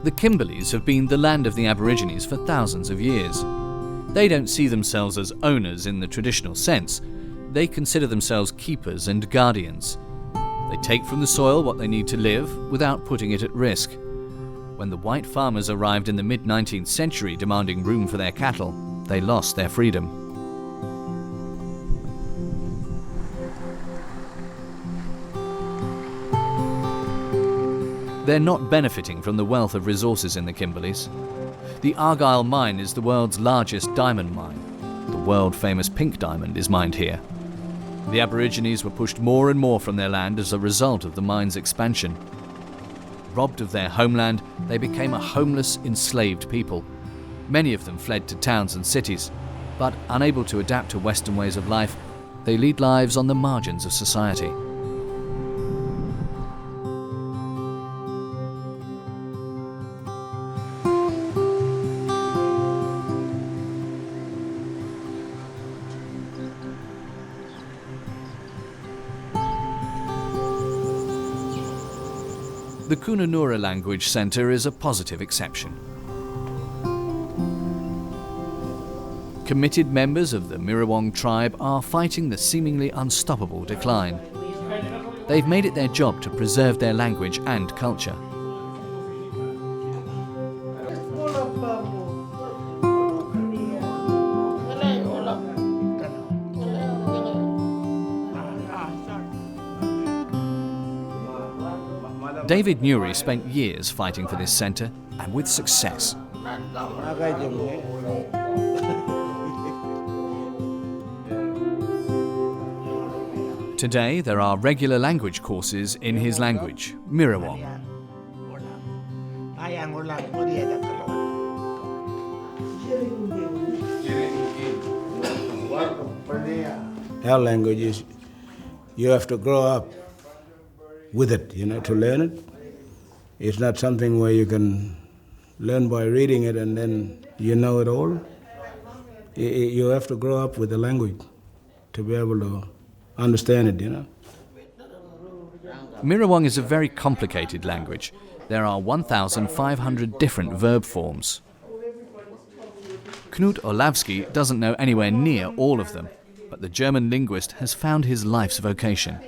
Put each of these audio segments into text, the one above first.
The Kimberleys have been the land of the Aborigines for thousands of years. They don't see themselves as owners in the traditional sense. They consider themselves keepers and guardians. They take from the soil what they need to live without putting it at risk. When the white farmers arrived in the mid-19th century demanding room for their cattle, they lost their freedom. They're not benefiting from the wealth of resources in the Kimberleys. The Argyle mine is the world's largest diamond mine. The world-famous pink diamond is mined here. The Aborigines were pushed more and more from their land as a result of the mine's expansion. Robbed of their homeland, they became a homeless, enslaved people. Many of them fled to towns and cities, but unable to adapt to Western ways of life, they lead lives on the margins of society. The Kununurra Language Centre is a positive exception. Committed members of the Miriwoong tribe are fighting the seemingly unstoppable decline. They've made it their job to preserve their language and culture. David Newry spent years fighting for this centre, and with success. Today, there are regular language courses in his language, Miriwoong. Our language is, you have to grow up with it, to learn it. It's not something where you can learn by reading it and then you know it all. You have to grow up with the language to be able to understand it, Miriwoong is a very complicated language. There are 1,500 different verb forms. Knut Olavsky doesn't know anywhere near all of them, but the German linguist has found his life's vocation.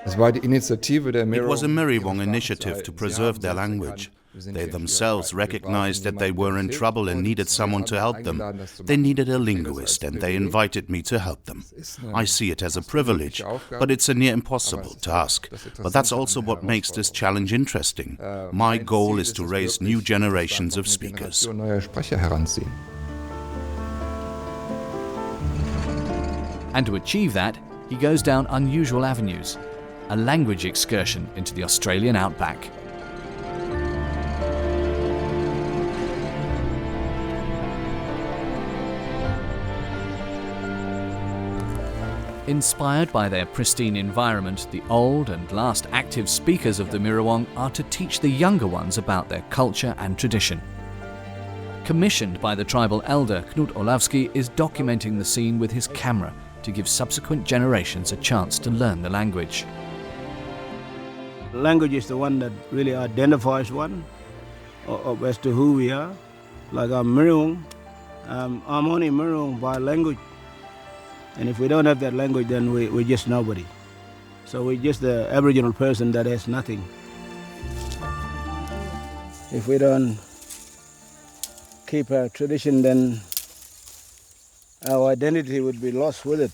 It was a Miriwoong initiative to preserve their language. They themselves recognized that they were in trouble and needed someone to help them. They needed a linguist, and they invited me to help them. I see it as a privilege, but it's a near impossible task. But that's also what makes this challenge interesting. My goal is to raise new generations of speakers. And to achieve that, he goes down unusual avenues. A language excursion into the Australian outback. Inspired by their pristine environment, the old and last active speakers of the Miriwoong are to teach the younger ones about their culture and tradition. Commissioned by the tribal elder, Knut Olavsky is documenting the scene with his camera to give subsequent generations a chance to learn the language. Language is the one that really identifies one as to who we are. Like I'm Miriwoong, I'm only Miriwoong by language. And if we don't have that language, then we're just nobody. So we're just the Aboriginal person that has nothing. If we don't keep our tradition, then our identity would be lost with it.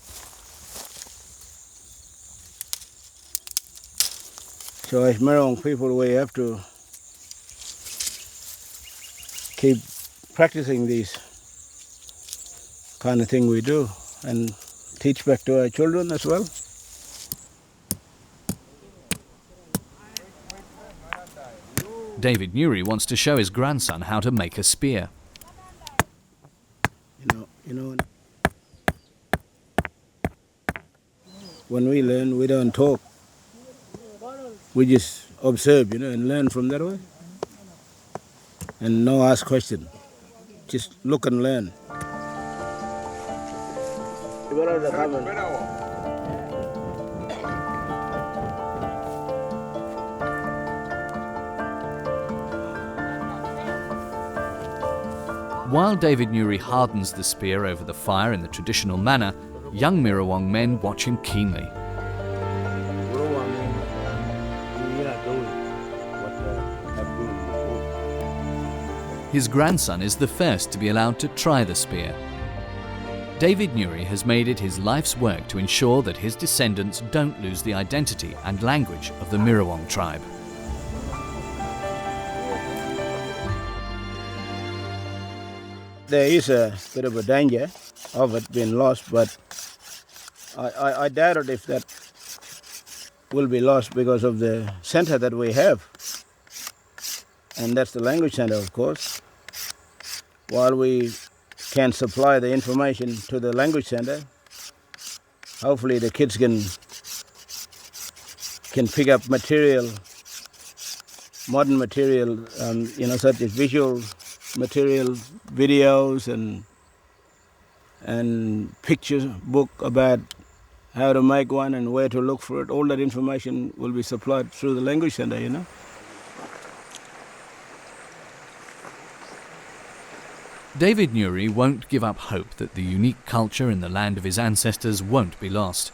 So as Miriwoong people, we have to keep practicing these kind of thing we do and teach back to our children as well. David Newry wants to show his grandson how to make a spear. You know, when we learn, we don't talk. We just observe, and learn from that way. And no ask question. Just look and learn. While David Newry hardens the spear over the fire in the traditional manner, young Miriwoong men watch him keenly. His grandson is the first to be allowed to try the spear. David Newry has made it his life's work to ensure that his descendants don't lose the identity and language of the Miriwoong tribe. There is a bit of a danger of it being lost, but I doubt it if that will be lost because of the center that we have. And that's the language center, of course. While we can supply the information to the language center, hopefully the kids can pick up material, modern material, such as visual material, videos and pictures book about how to make one and where to look for it. All that information will be supplied through the language center, David Newry won't give up hope that the unique culture in the land of his ancestors won't be lost.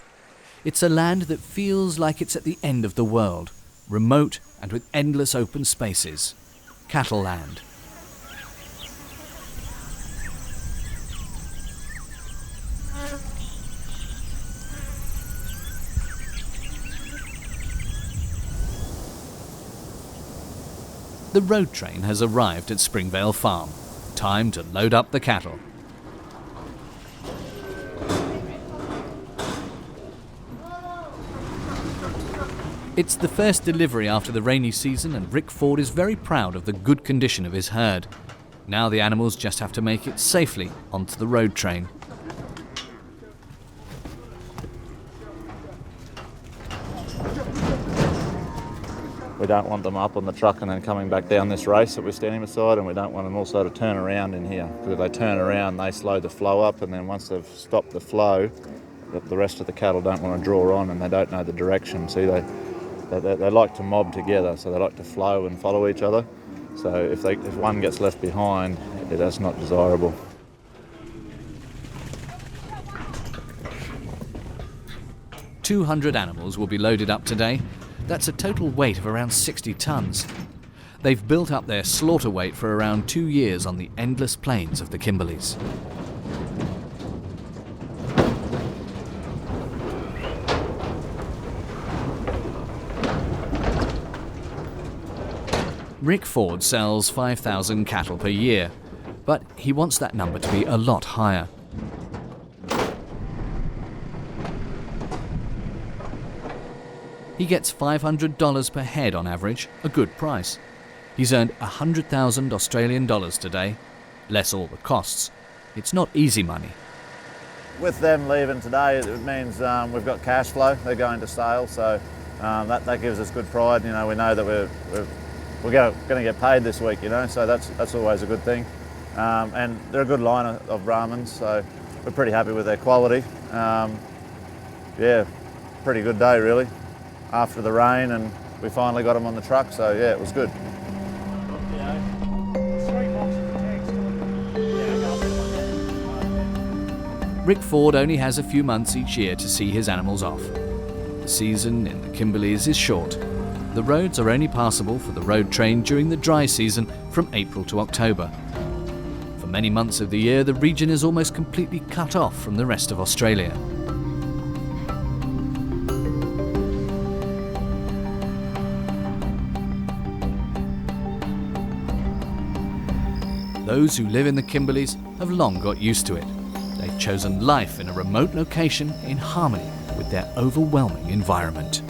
It's a land that feels like it's at the end of the world, remote and with endless open spaces. Cattle land. The road train has arrived at Springvale Farm. Time to load up the cattle. It's the first delivery after the rainy season, and Rick Ford is very proud of the good condition of his herd. Now the animals just have to make it safely onto the road train. We don't want them up on the truck and then coming back down this race that we're standing beside, and we don't want them also to turn around in here, because if they turn around they slow the flow up, and then once they've stopped the flow, the rest of the cattle don't want to draw on and they don't know the direction. See, they like to mob together, so they like to flow and follow each other. So if one gets left behind, that's not desirable. "200 animals will be loaded up today. That's a total weight of around 60 tons. They've built up their slaughter weight for around 2 years on the endless plains of the Kimberleys. Rick Ford sells 5,000 cattle per year, but he wants that number to be a lot higher. He gets $500 per head on average, a good price. He's earned 100,000 Australian dollars today, less all the costs. It's not easy money. With them leaving today, it means we've got cash flow. They're going to sale, so that gives us good pride. We know that we're going to get paid this week. So that's always a good thing. And they're a good line of Brahmins, so we're pretty happy with their quality. Pretty good day really. After the rain, and we finally got them on the truck, so yeah, it was good. Rick Ford only has a few months each year to see his animals off. The season in the Kimberleys is short. The roads are only passable for the road train during the dry season from April to October. For many months of the year, the region is almost completely cut off from the rest of Australia. Those who live in the Kimberleys have long got used to it. They've chosen life in a remote location in harmony with their overwhelming environment.